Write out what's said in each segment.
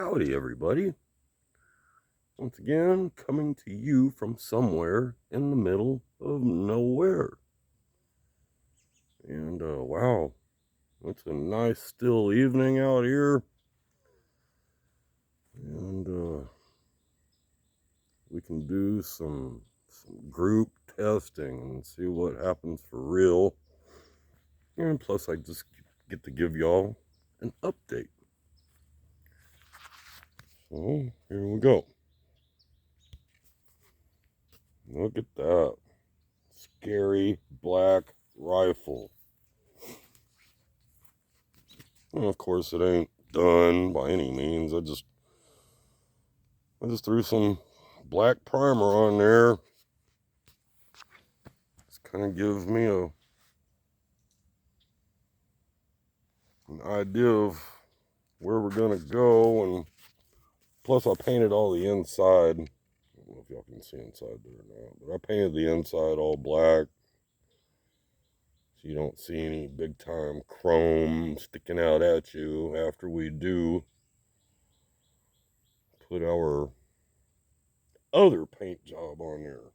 Howdy, everybody. Once again, coming to you from somewhere in the middle of nowhere. And wow, it's a nice still evening out here. And we can do some group testing and see what happens for real. And plus, I just get to give y'all an update. So here we go. Look at that. Scary black rifle. And of course, it ain't done by any means. I just threw some black primer on there. Just kind of gives me an idea of where we're gonna go, and plus I painted all the inside. I don't know if y'all can see inside there or not, but I painted the inside all black, so you don't see any big time chrome sticking out at you after we do put our other paint job on there.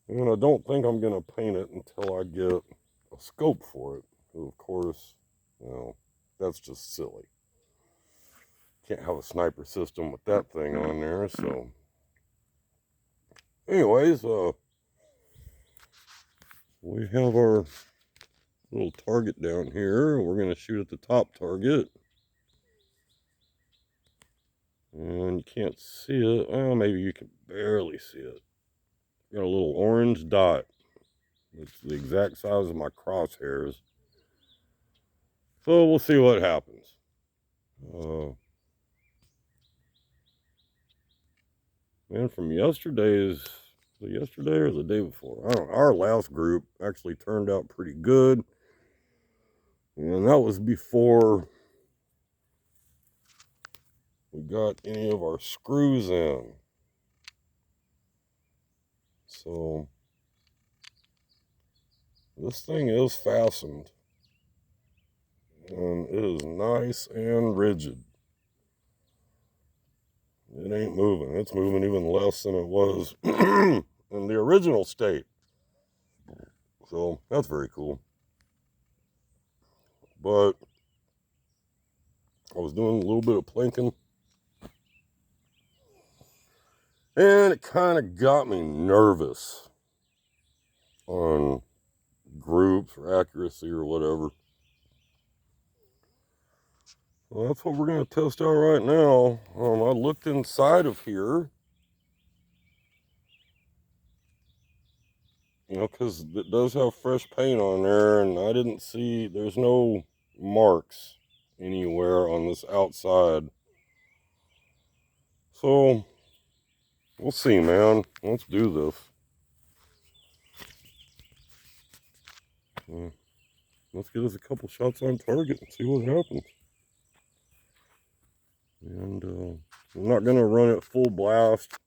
And I don't think I'm going to paint it until I get a scope for it. Of course, that's just silly. Can't have a sniper system with that thing on there. So, anyways, we have our little target down here. We're going to shoot at the top target. And you can't see it. Well, maybe you can barely see it. Got a little orange dot. It's the exact size of my crosshairs. So we'll see what happens. And from yesterday or the day before, I don't know, our last group actually turned out pretty good. And that was before we got any of our screws in. So this thing is fastened. And it is nice and rigid. It ain't moving. It's moving even less than it was in the original state. So that's very cool. But I was doing a little bit of plinking, and it kind of got me nervous on groups or accuracy or whatever. Well, that's what we're going to test out right now. I looked inside of here, because it does have fresh paint on there, and I didn't see, there's no marks anywhere on this outside. So, we'll see, man. Let's do this. Let's get us a couple shots on target and see what happens. And I'm not going to run it full blast.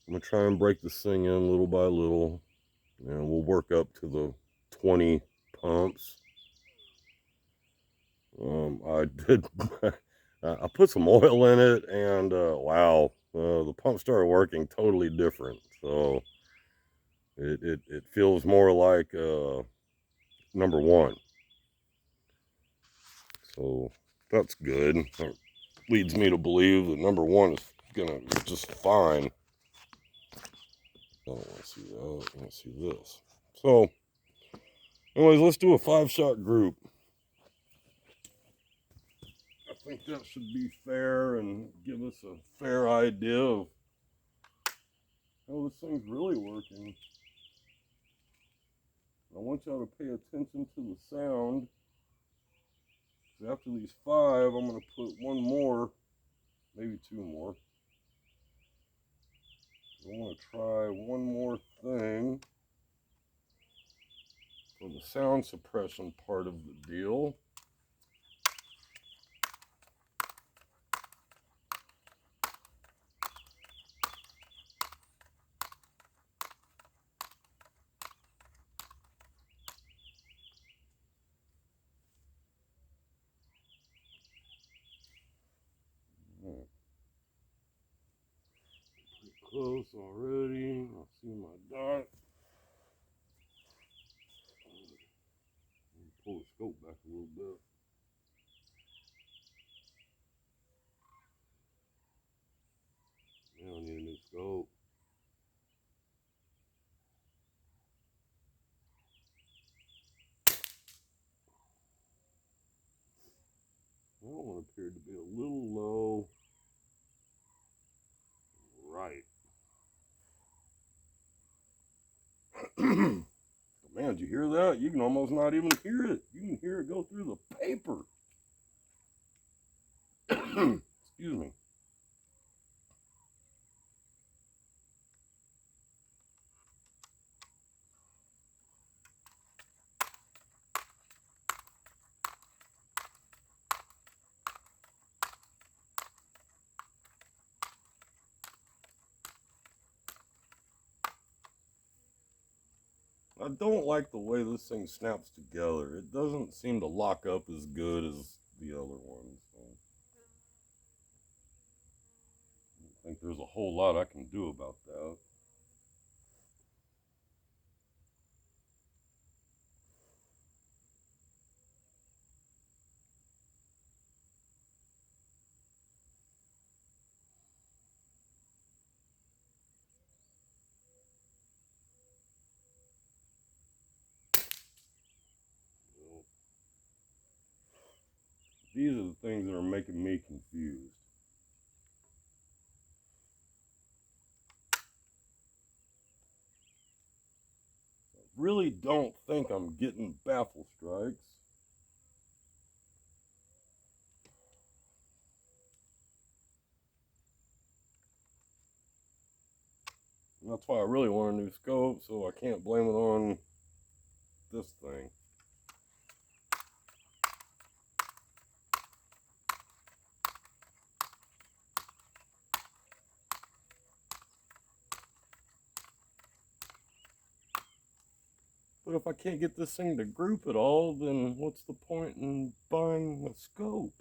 I'm going to try and break this thing in little by little. And we'll work up to the 20 pumps. I did... I put some oil in it, and wow, the pump started working totally different. So it feels more like number one. So that's good. That leads me to believe that number one is gonna be just fine. I don't want to see that. I want to see this. So, anyways, let's do a 5-shot group. I think that should be fair and give us a fair idea of how this thing's really working. I want y'all to pay attention to the sound. After these 5, I'm going to put one more, maybe 2 more. I want to try one more thing for the sound suppression part of the deal. close already. I see my dot. Pull the scope back a little bit. Now I need a new scope. That one appeared to be a little low. Right. Man, did you hear that? You can almost not even hear it. You can hear it go through the paper. Excuse me. I don't like the way this thing snaps together. It doesn't seem to lock up as good as the other ones. So I don't think there's a whole lot I can do about that. These are the things that are making me confused. I really don't think I'm getting baffle strikes. And that's why I really want a new scope, so I can't blame it on this thing. But if I can't get this thing to group at all, then what's the point in buying a scope?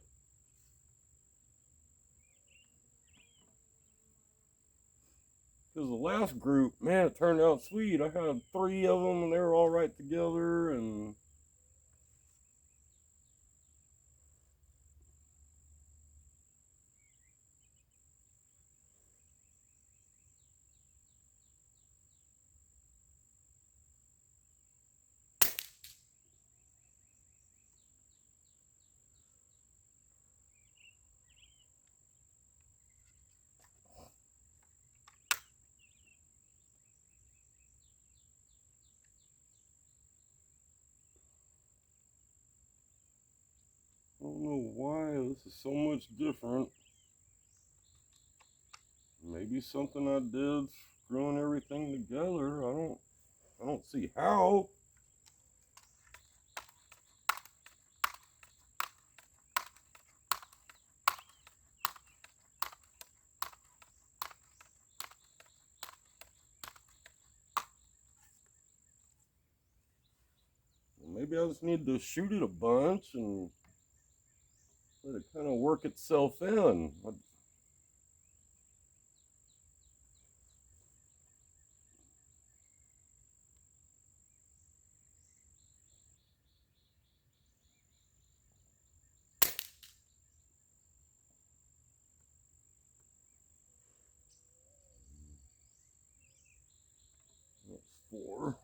Because the last group, man, it turned out sweet. I had 3 of them and they were all right together, and I don't know why this is so much different. Maybe something I did screwing everything together. I don't see how. Maybe I just need to shoot it a bunch and let it kind of work itself in. That's 4.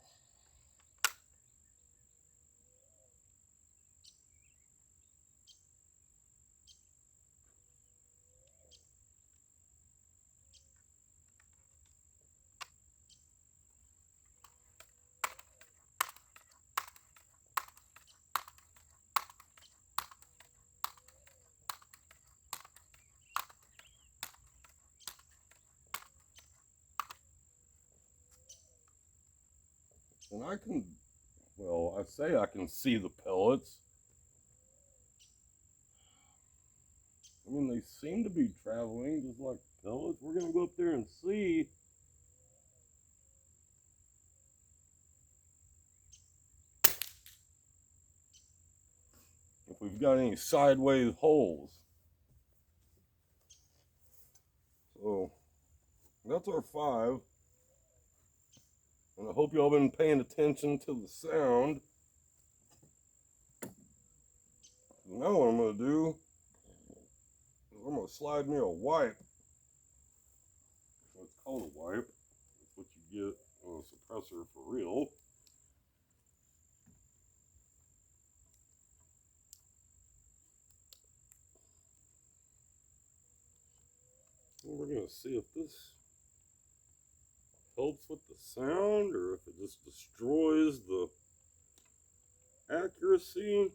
And I can, well, I say I can see the pellets. I mean, they seem to be traveling just like pellets. We're going to go up there and see. If we've got any sideways holes. So That's our 5. And I hope y'all been paying attention to the sound. Now what I'm going to do is I'm going to slide me a wipe. It's called a wipe. That's what you get on a suppressor for real. And we're going to see if this helps with the sound or if it just destroys the accuracy.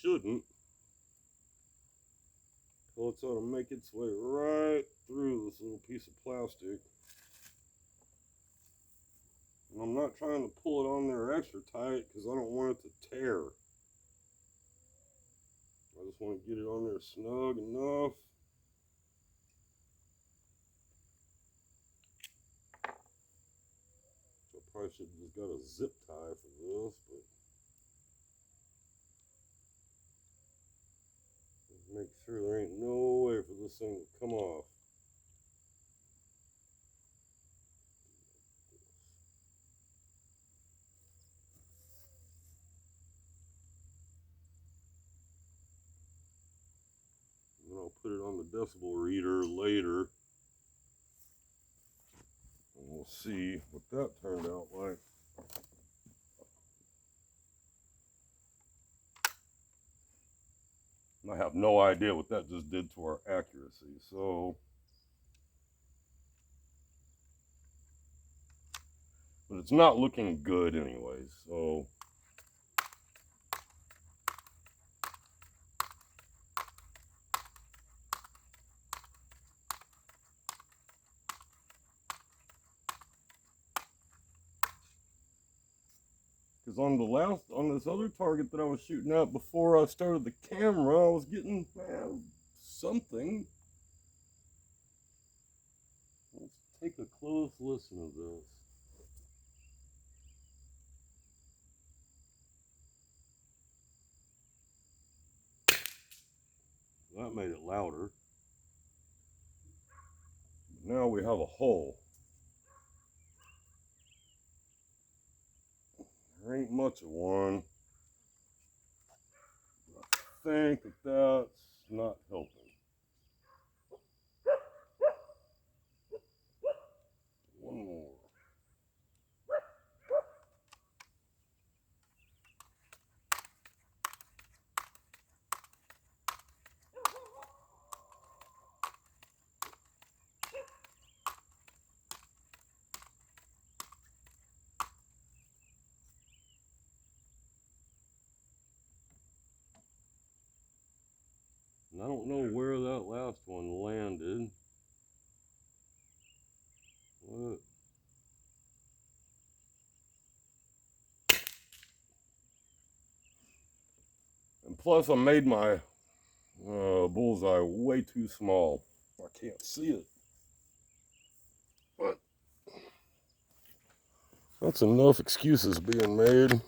Shouldn't. Pellets ought to make its way right through this little piece of plastic. And I'm not trying to pull it on there extra tight because I don't want it to tear. I just want to get it on there snug enough. So I probably should have just got a zip tie for this, but make sure there ain't no way for this thing to come off. And I'll put it on the decibel reader later. And we'll see what that turned out like. And I have no idea what that just did to our accuracy, so. But it's not looking good anyways, so. Because on this other target that I was shooting at before I started the camera, I was getting something. Let's take a close listen to this. That made it louder. Now we have a hole. There ain't much of one. I think that that's not helping. One more. And I don't know where that last one landed. What? And plus I made my bullseye way too small. I can't see it. But that's enough excuses being made.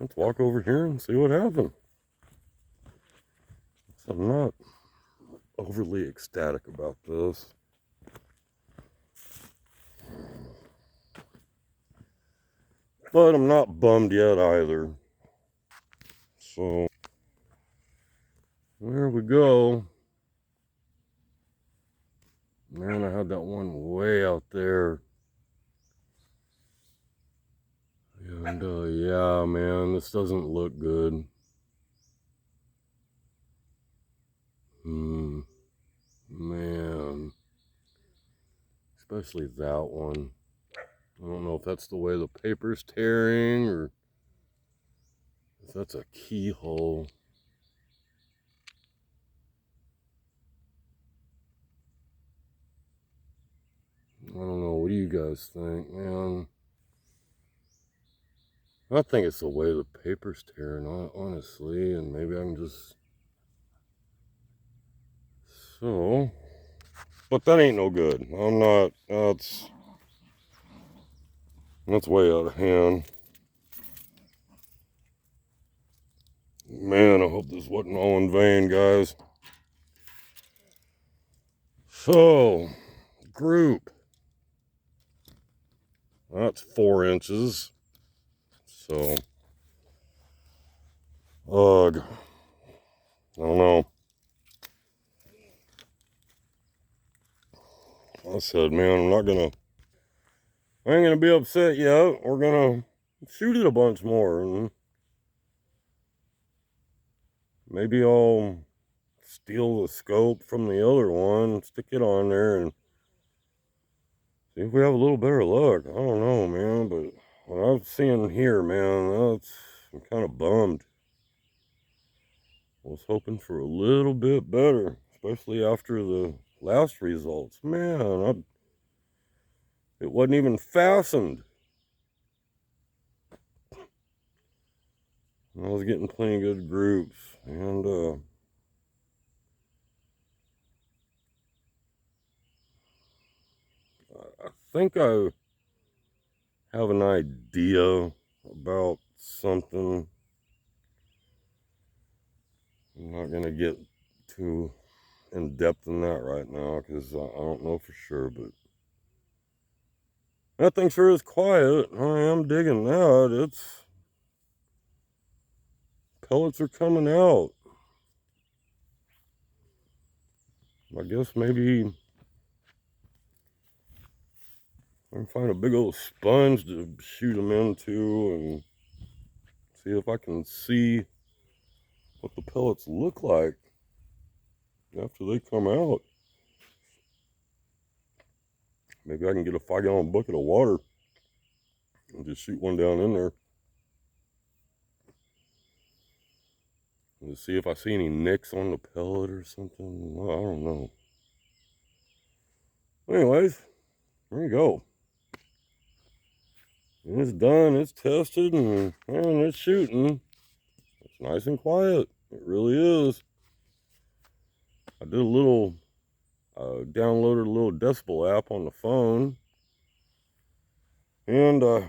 Let's walk over here and see what happened. I'm not overly ecstatic about this. But I'm not bummed yet either. So, there we go. Man, I had that one way out there. And yeah, man, this doesn't look good. Man. Especially that one. I don't know if that's the way the paper's tearing or if that's a keyhole. I don't know. What do you guys think, man? I think it's the way the paper's tearing, honestly, and maybe I can just... So, but that ain't no good. I'm not, that's way out of hand. Man, I hope this wasn't all in vain, guys. So, group. That's 4 inches. So, ugh. I don't know. I said, man, I ain't gonna be upset yet. We're gonna shoot it a bunch more, and maybe I'll steal the scope from the other one, stick it on there, and see if we have a little better luck. I don't know, man, but what I'm seeing here, man, I'm kind of bummed. I was hoping for a little bit better, especially after the last results. Man, it wasn't even fastened. I was getting plenty good groups, and I think I have an idea about something. I'm not gonna get too in depth in that right now because I don't know for sure, but that thing sure is quiet. I am digging that. Pellets are coming out. I guess maybe I can find a big old sponge to shoot them into and see if I can see what the pellets look like after they come out. Maybe I can get a 5-gallon bucket of water and just shoot one down in there and see if I see any nicks on the pellet or something. I don't know. Anyways, there you go. It's done, it's tested, and it's shooting. It's nice and quiet. It really is. I did a little, downloaded a little decibel app on the phone, and I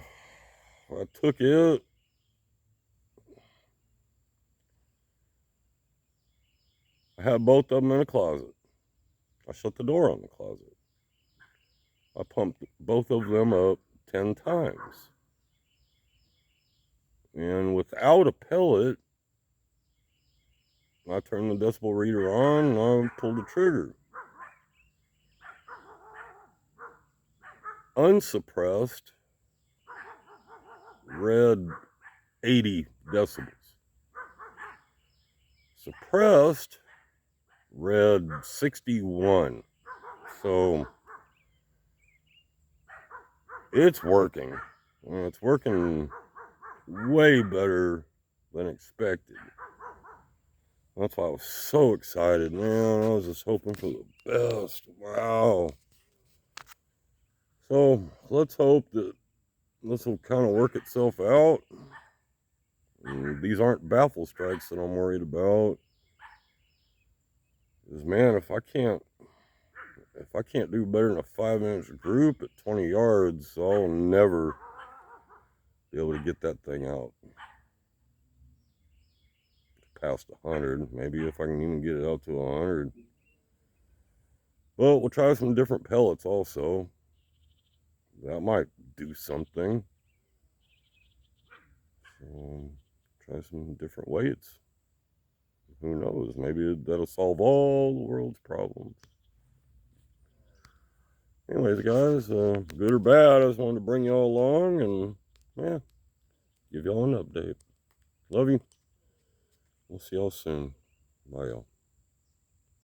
took it. I had both of them in a closet. I shut the door on the closet. I pumped both of them up 10 times. And without a pellet, I turned the decibel reader on and I pulled the trigger. Unsuppressed, read 80 decibels. Suppressed, read 61. So it's working. It's working way better than expected. That's why I was so excited, man. I was just hoping for the best. Wow. So let's hope that this will kind of work itself out. And these aren't baffle strikes that I'm worried about. Because man, if I can't do better than a 5-inch group at 20 yards, I'll never be able to get that thing out past 100. Maybe if I can even get it out to 100. Well, we'll try some different pellets also. That might do something. Try some different weights. Who knows? Maybe that'll solve all the world's problems. Anyways, guys, good or bad, I just wanted to bring y'all along and, yeah, give y'all an update. Love you. We'll see y'all soon. Bye, y'all.